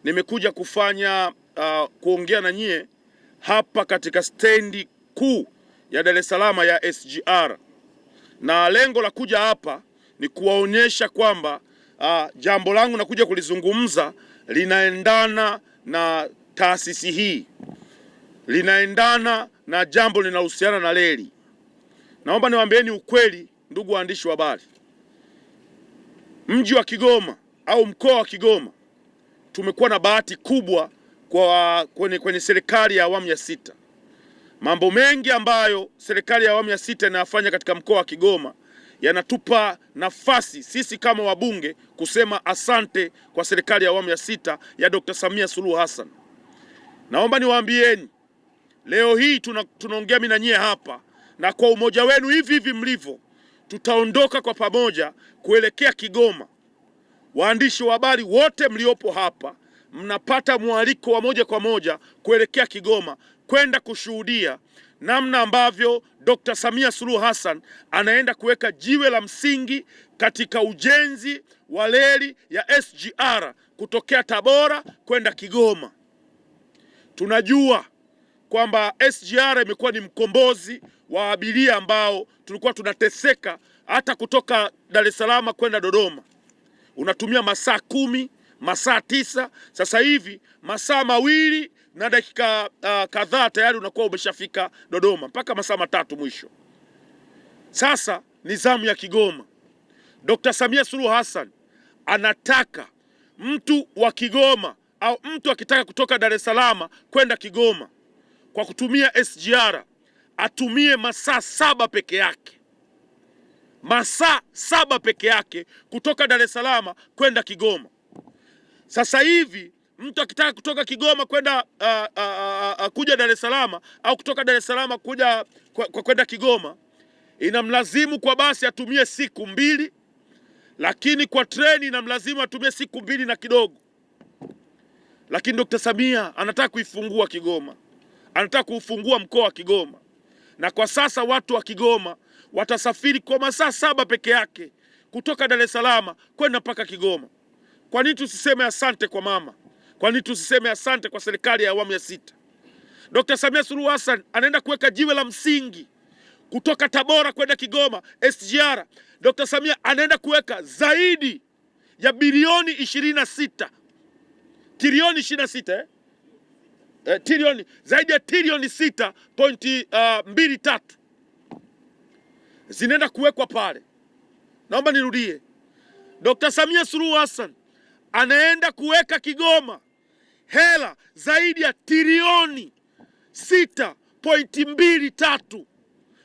nimekuja kufanya kuongea na nyie hapa katika stendi kuu ya Dar es Salaam ya SGR, na lengo la kuja hapa ni kuwaonyesha kwamba jambo langu nakuja kulizungumza linaendana na taasisi hii, linaendana na jambo linahusiana na reli. Naomba niwaambieni ukweli, ndugu waandishi wa habari, mji wa Kigoma au mkoa wa Kigoma tumekuwa na bahati kubwa kwenye serikali ya awamu ya sita. Mambo mengi ambayo serikali ya awamu ya sita inayafanya katika mkoa wa Kigoma yanatupa nafasi sisi kama wabunge kusema asante kwa serikali ya awamu ya sita ya Dr. Samia Suluhu Hassan. Naomba niwaambieni leo hii tunaongea mimi na nyie hapa, na kwa umoja wenu hivi mlivyo, tutaondoka kwa pamoja kuelekea Kigoma. Waandishi wa habari wote mliopo hapa mnapata mwaliko wa moja kwa moja kuelekea Kigoma kwenda kushuhudia namna ambavyo Dr. Samia Suluhu Hassan anaenda kuweka jiwe la msingi katika ujenzi wa reli ya SGR kutokea Tabora kwenda Kigoma. Tunajua kwamba SGR imekuwa ni mkombozi wa abiria ambao tulikuwa tunateseka hata kutoka Dar es Salaam kwenda Dodoma. Unatumia masaa 10, masaa 9, sasa hivi masaa 2 na dakika kadhaa tayari unakuwa umeshafika Dodoma, mpaka masaa 3 mwisho. Sasa ni zamu ya Kigoma. Dr. Samia Suluhu Hassan anataka mtu wa Kigoma au mtu akitaka kutoka Dar es Salaam kwenda Kigoma kwa kutumia SGR atumie masaa 7 peke yake. Masaa 7 peke yake kutoka Dar es Salaam kwenda Kigoma. Sasa hivi mtu akitaka kutoka Kigoma kwenda kuja Dar es Salaam au kutoka Dar es Salaam kuja kwenda Kigoma, inamlazimu kwa basi atumie siku 2, lakini kwa treni inamlazimu atumie siku 2 na kidogo. Lakini Dr. Samia anataka kuifungua Kigoma, anataka kuufungua mkoa wa Kigoma, na kwa sasa watu wa Kigoma watasafiri kwa masaa 7 peke yake kutoka Dar es Salaam kwenda mpaka Kigoma. Kwa nini tusiseme asante kwa mama? Kwa nini tusiseme asante kwa serikali ya awamu ya sita? Dr. Samia Suluhu Hassan anaenda kuweka jiwe la msingi kutoka Tabora kwenda Kigoma SGR. Dr. Samia anaenda kuweka zaidi ya bilioni 26, trilioni 26 trilioni, zaidi ya trilioni 6.23 zinaenda kuwekwa pale. Naomba nirudie, Dr. Samia Suluhu Hassan anaenda kuweka Kigoma hela zaidi ya trilioni 6.23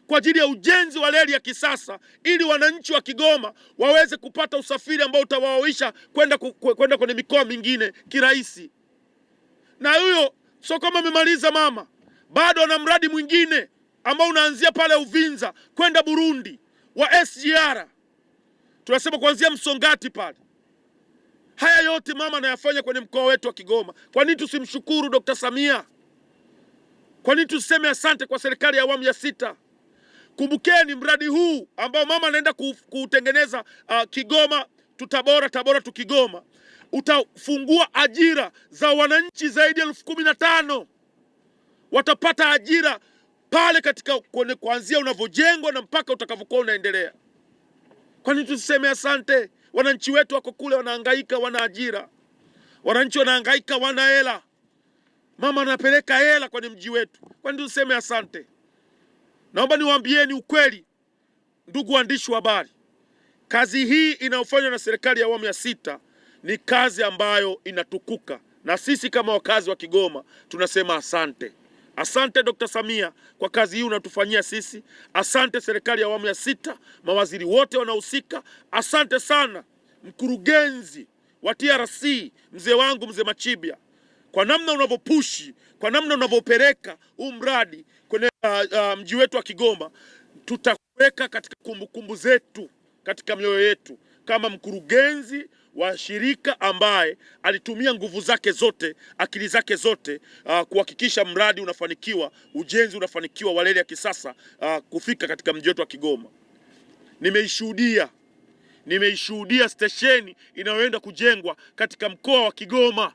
kwa ajili ya ujenzi wa reli ya kisasa, ili wananchi wa Kigoma waweze kupata usafiri ambao utawaoisha kwenda kwenye mikoa mingine kirahisi. Na huyo sio kama amemaliza mama, bado ana mradi mwingine ambao unaanzia pale Uvinza kwenda Burundi wa SGR. Tunasema kuanzia Msongati pale. Haya yote mama anayafanya kwenye mkoa wetu wa Kigoma. Kwa nini tusimshukuru Dr. Samia? Kwa nini tuseme asante kwa serikali ya awamu ya sita? Kumbukeni mradi huu ambao mama anaenda kutengeneza Kigoma Tabora, Tabora tu Kigoma, utafungua ajira za wananchi zaidi ya 15,000. Watapata ajira pale katika kuanzia unavyojengwa na mpaka utakavyokuwa unaendelea. Kwa nini tuseme asante? Wananchi wetu wako kule wanahangaika, wana ajira. Wananchi wanahangaika, wana hela. Mama anapeleka hela kwenye mji wetu. Kwa nini tuseme asante? Naomba niwaambieni ukweli, ndugu waandishi wa habari, kazi hii inayofanywa na serikali ya awamu ya sita ni kazi ambayo inatukuka, na sisi kama wakazi wa Kigoma tunasema asante. Asante Dr. Samia kwa kazi hii unatufanyia sisi. Asante serikali ya awamu ya sita, mawaziri wote wanahusika. Asante sana mkurugenzi wa TRC, mzee wangu mzee Machibia, kwa namna unavyopushi, kwa namna unavyopeleka huu mradi kwenye mji wetu wa Kigoma. Tutakuweka katika kumbukumbu zetu, katika mioyo yetu, kama mkurugenzi wa shirika ambaye alitumia nguvu zake zote, akili zake zote kuhakikisha mradi unafanikiwa, ujenzi unafanikiwa wa reli ya kisasa kufika katika mji wetu wa Kigoma. Nimeishuhudia stesheni inayoenda kujengwa katika mkoa wa Kigoma.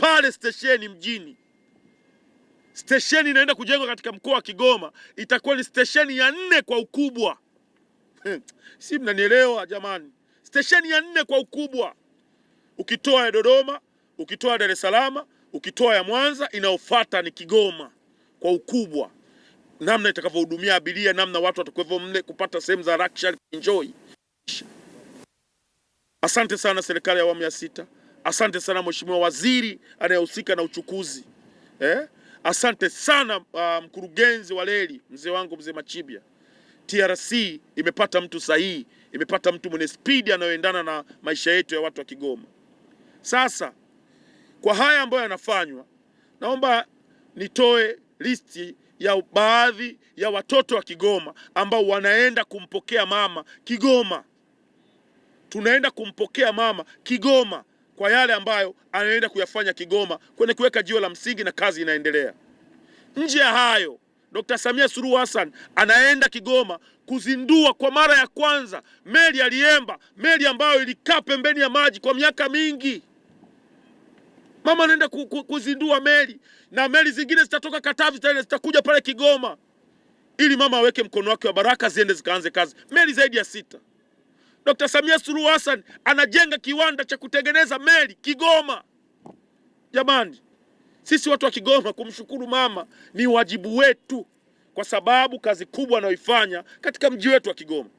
pale stesheni mjini. Stesheni inaenda kujengwa katika mkoa wa Kigoma, itakuwa ni stesheni ya 4 kwa ukubwa. Si mnanielewa jamani? Stesheni ya 4 kwa ukubwa. Ukitoa ya Dodoma, ukitoa Dar es Salaam, ukitoa ya Mwanza, inayofuata ni Kigoma kwa ukubwa. Namna itakavyohudumia abiria, namna watu watakwenda mle kupata sehemu za luxury enjoy. Asante sana serikali ya awamu ya 6. Asante sana mheshimiwa waziri anayehusika na uchukuzi. Asante sana mkurugenzi wa reli, mzee wangu mzee Machibia. TRC imepata mtu sahihi, imepata mtu mwenye spidi anayoendana na maisha yetu ya watu wa Kigoma. Sasa kwa haya ambayo yanafanywa, naomba nitoe listi ya baadhi ya watoto wa Kigoma ambao wanaenda kumpokea mama Kigoma. Tunaenda kumpokea mama Kigoma kwa yale ambayo anaenda kuyafanya Kigoma kwenye kuweka jiwe la msingi, na kazi inaendelea. Nje ya hayo, Dr. Samia Suluhu Hassan anaenda Kigoma kuzindua kwa mara ya kwanza meli ya Liemba, meli ambayo ilikaa pembeni ya maji kwa miaka mingi. Mama anaenda kuzindua meli, na meli zingine zitatoka Katavi zitakuja pale Kigoma, ili mama aweke mkono wake wa baraka, ziende zikaanze kazi. Meli zaidi ya 6. Dr. Samia Suluhu Hassan anajenga kiwanda cha kutengeneza meli Kigoma. Jamani, sisi watu wa Kigoma kumshukuru mama ni wajibu wetu, kwa sababu kazi kubwa anayoifanya katika mji wetu wa Kigoma.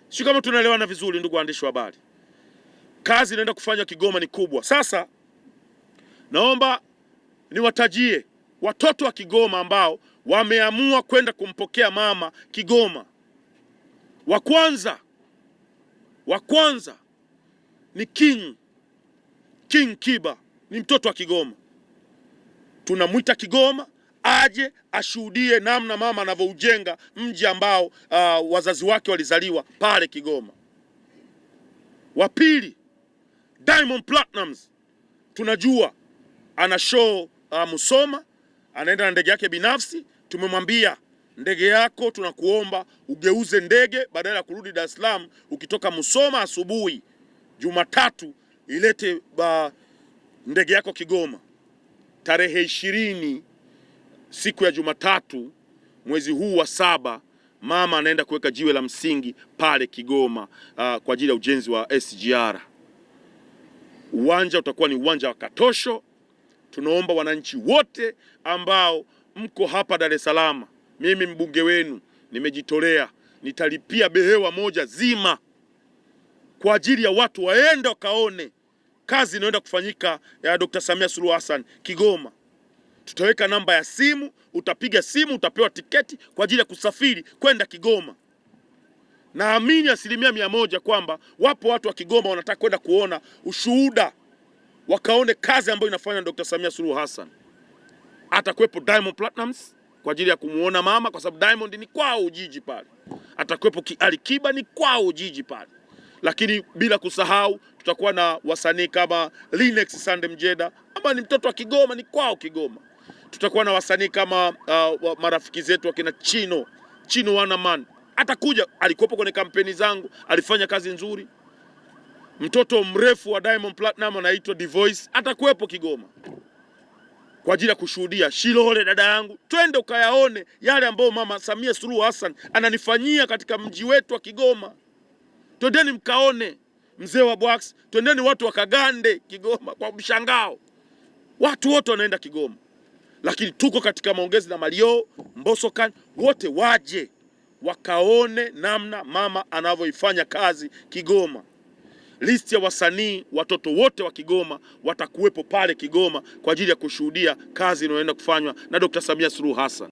Sio kama tunaelewana vizuri, ndugu waandishi wa habari. Kazi inaenda kufanya Kigoma ni kubwa. Sasa naomba niwatajie watoto wa Kigoma ambao wameamua kwenda kumpokea mama Kigoma. Wa kwanza ni King Kiba, ni mtoto wa Kigoma. Tunamwita Kigoma aje ashuhudie namna mama anavyoujenga mji ambao wazazi wake walizaliwa pale Kigoma. Wa pili, Diamond Platnumz. Tunajua ana show Musoma, anaenda na ndege yake binafsi. Tumemwambia ndege yako tunakuomba ugeuze ndege, badala ya kurudi Dar es Salaam ukitoka Musoma asubuhi, Jumatatu ilete ndege yako Kigoma. Tarehe 20 siku ya Jumatatu mwezi huu wa 7, mama anaenda kuweka jiwe la msingi pale Kigoma kwa ajili ya ujenzi wa SGR. Uwanja utakuwa ni uwanja wa Katosho. Tunaomba wananchi wote ambao mko hapa Dar es Salaam, mimi mbunge wenu nimejitolea, nitalipia behewa moja zima kwa ajili ya watu waende wakaone kazi inaenda kufanyika ya Dr. Samia Suluhu Hassan Kigoma. Tutaweka namba ya simu, utapiga simu, utapewa tiketi kwa ajili ya kusafiri kwenda Kigoma. Naamini 100% kwamba wapo watu wa Kigoma wanataka kwenda kuona ushuhuda, wakaone kazi ambayo inafanywa na Dr. Samia Suluhu Hassan. Atakuwepo Diamond Platnumz kwa ajili ya kumuona mama, kwa sababu Diamond ni kwao Ujiji pale. Atakuwepo Alikiba, ni kwao Ujiji pale. Lakini bila kusahau tutakuwa na wasanii kama Linex Sande Mjeda, ama ni mtoto wa Kigoma, ni kwao Kigoma. Tutakuwa na wasanii kama marafiki zetu wakina Chino Wanaman. Atakuja, alikuwepo kwenye kampeni zangu, alifanya kazi nzuri. Mtoto mrefu wa Diamond Platinum anaitwa Divoice, atakuwepo Kigoma kwa ajili ya kushuhudia. Shilole dada yangu, twende ukayaone yale ambayo mama Samia Suluhu Hassan ananifanyia katika mji wetu wa Kigoma. Twendeni mkaone. Mzee wa Bwax, twendeni watu wakagande Kigoma kwa mshangao. Watu wote wanaenda Kigoma. Lakini tuko katika maongezi na Mario Mbosokan, wote waje wakaone namna mama anavyoifanya kazi Kigoma. Listi ya wasanii, watoto wote wa Kigoma watakuwepo pale Kigoma kwa ajili ya kushuhudia kazi inayoenda kufanywa na Dr. Samia Suluhu Hassan.